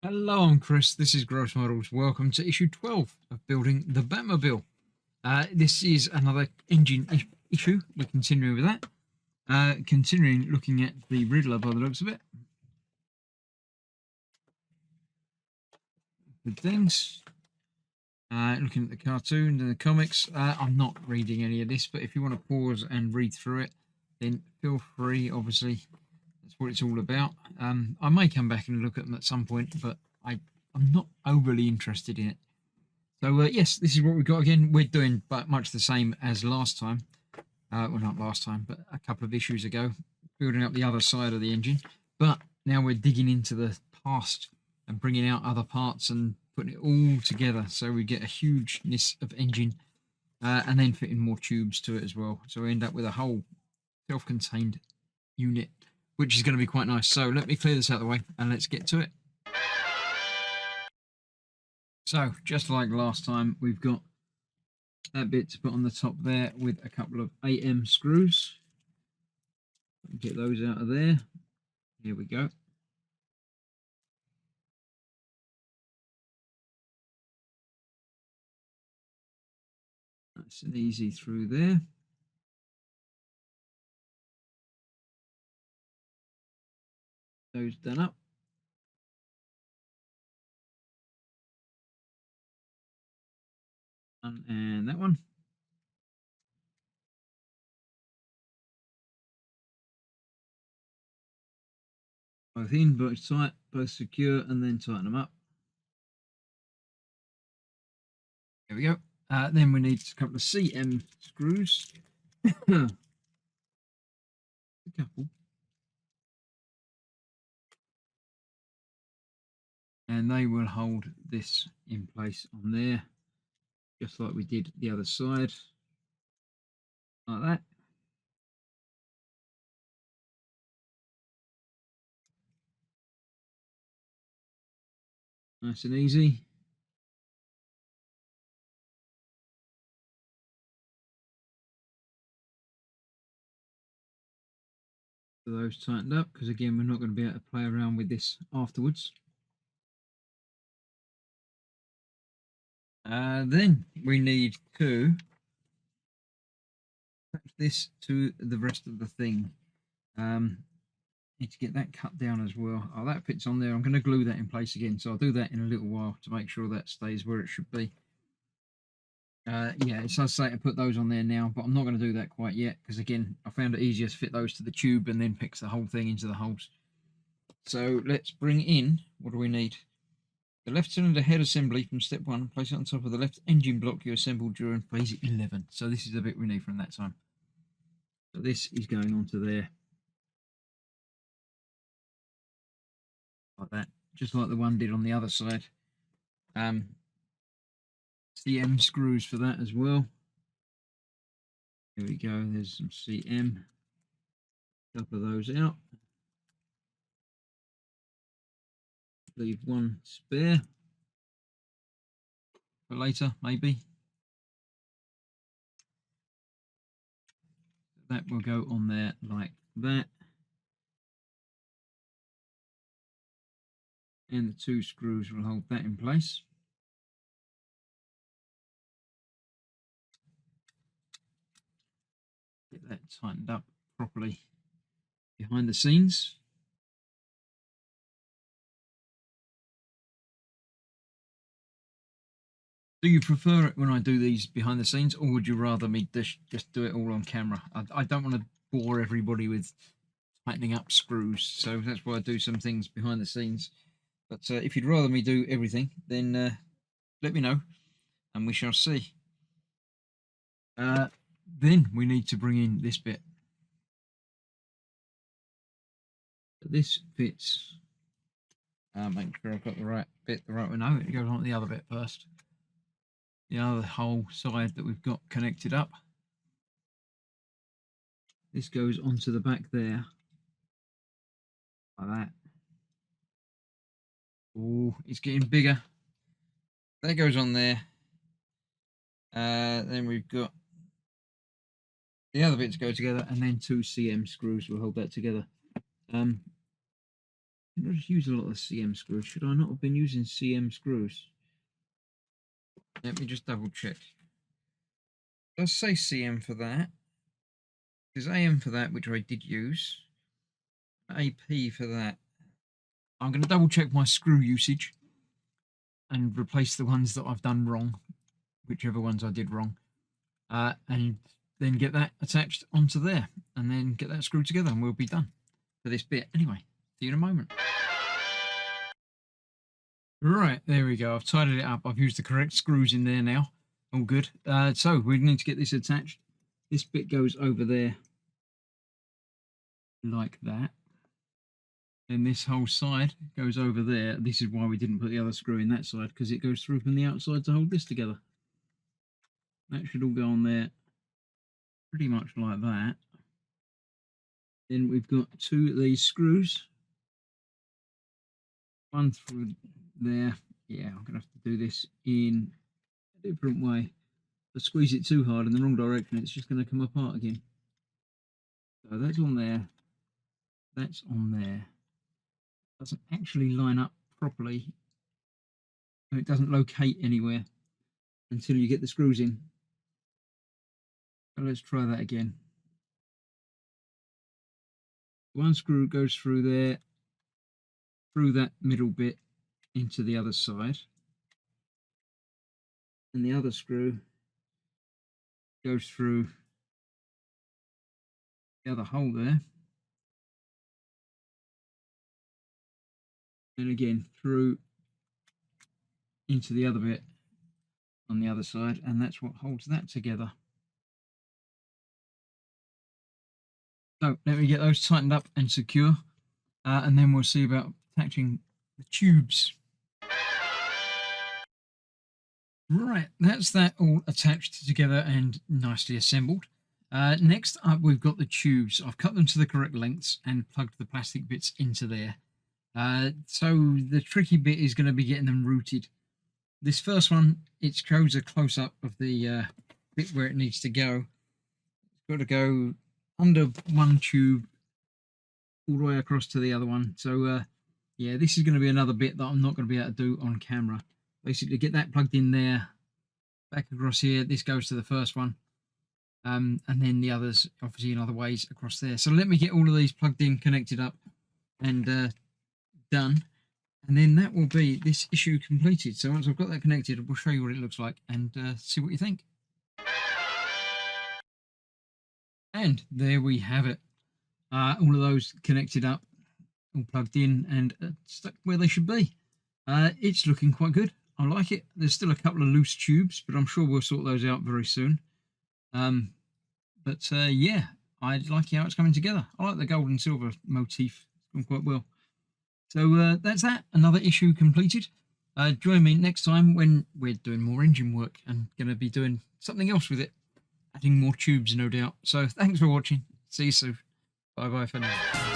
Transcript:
Hello, I'm Chris. This is Gross Models. Welcome to issue 12 of Building the Batmobile. This is another engine issue. We're continuing with that. Continuing looking at the Riddler by the looks of it. Good things. Looking at the cartoons and the comics. I'm not reading any of this, but if you want to pause and read through it, then feel free. Obviously, that's what it's all about. I may come back and look at them at some point, but I'm not overly interested in it. So yes, this is what we've got again. We're doing but much the same as last time. Well, not last time, but a couple of issues ago, building up the other side of the engine. But now we're digging into the past and bringing out other parts and putting it all together, so we get a hugeness of engine, and then fitting more tubes to it as well. So we end up with a whole self-contained unit, which is going to be quite nice. So let me clear this out of the way and let's get to it. So just like last time, we've got that bit to put on the top there with a couple of AM screws. Get those out of there. Here we go. Nice and easy through there. Those done up. And that one. Both in, both tight, both secure, and then tighten them up. There we go. Then we need a couple of CM screws. A couple. And they will hold this in place on there, just like we did the other side. Like that. Nice and easy. So those tightened up, because again, we're not going to be able to play around with this afterwards. Then we need to attach this to the rest of the thing. Need to get that cut down as well. Oh, that fits on there. I'm going to glue that in place again, so I'll do that in a little while to make sure that stays where it should be. Yeah, it does say to put those on there now, but I'm not going to do that quite yet, because again, I found it easier to fit those to the tube and then fix the whole thing into the holes. So let's bring in, what do we need? The left cylinder head assembly from step 1, place it on top of the left engine block you assembled during phase 11. So this is the bit we need from that time. So this is going onto there. Like that, just like the one did on the other side. CM screws for that as well. Here we go, there's some CM. A couple of those out. Leave one spare for later, maybe. That will go on there like that. And the two screws will hold that in place. Get that tightened up properly behind the scenes. Do you prefer it when I do these behind the scenes, or would you rather me just do it all on camera? I don't want to bore everybody with tightening up screws, so that's why I do some things behind the scenes. But if you'd rather me do everything, then let me know, and we shall see. Then we need to bring in this bit. This fits. Make sure I've got the right bit, the right way. No, it goes on the other bit first. The other whole side that we've got connected up. This goes onto the back there. Like that. Oh, it's getting bigger. That goes on there. Then we've got the other bits go together, and then two CM screws will hold that together. I just use a lot of CM screws. Should I not have been using CM screws? Let me just double check. Let's say CM for that. There's AM for that, which I did use. AP for that. I'm going to double check my screw usage and replace the ones that I've done wrong, whichever ones I did wrong, and then get that attached onto there, and then get that screwed together, and we'll be done for this bit. Anyway, see you in a moment. Right, there we go. I've tidied it up. I've used the correct screws in there now. All good. So we need to get this attached. This bit goes over there like that. And this whole side goes over there. This is why we didn't put the other screw in that side, because it goes through from the outside to hold this together. That should all go on there pretty much like that. Then we've got two of these screws. One through there. Yeah, I'm going to have to do this in a different way. If I squeeze it too hard in the wrong direction, it's just going to come apart again. So that's on there. That's on there. Doesn't actually line up properly. It doesn't locate anywhere until you get the screws in. So let's try that again. One screw goes through there, through that middle bit into the other side, and the other screw goes through the other hole there, and again through into the other bit on the other side, and that's what holds that together. So let me get those tightened up and secure, and then we'll see about attaching the tubes. Right, that's that all attached together and nicely assembled. Next up, we've got the tubes. I've cut them to the correct lengths and plugged the plastic bits into there. So the tricky bit is going to be getting them routed. This first one, it shows a close-up of the bit where it needs to go. It's got to go under one tube all the way across to the other one. So yeah, this is going to be another bit that I'm not going to be able to do on camera. Basically, get that plugged in there, back across here. This goes to the first one, and then the others, obviously, in other ways across there. So let me get all of these plugged in, connected up, and done. And then that will be this issue completed. So once I've got that connected, we'll show you what it looks like and see what you think. And there we have it. All of those connected up, all plugged in and stuck where they should be. It's looking quite good. I like it. There's still a couple of loose tubes, but I'm sure we'll sort those out very soon. Yeah, I like how it's coming together. I like the gold and silver motif. It's gone quite well. So that's that. Another issue completed. Join me next time when we're doing more engine work and going to be doing something else with it. Adding more tubes, no doubt. So thanks for watching. See you soon. Bye-bye for now.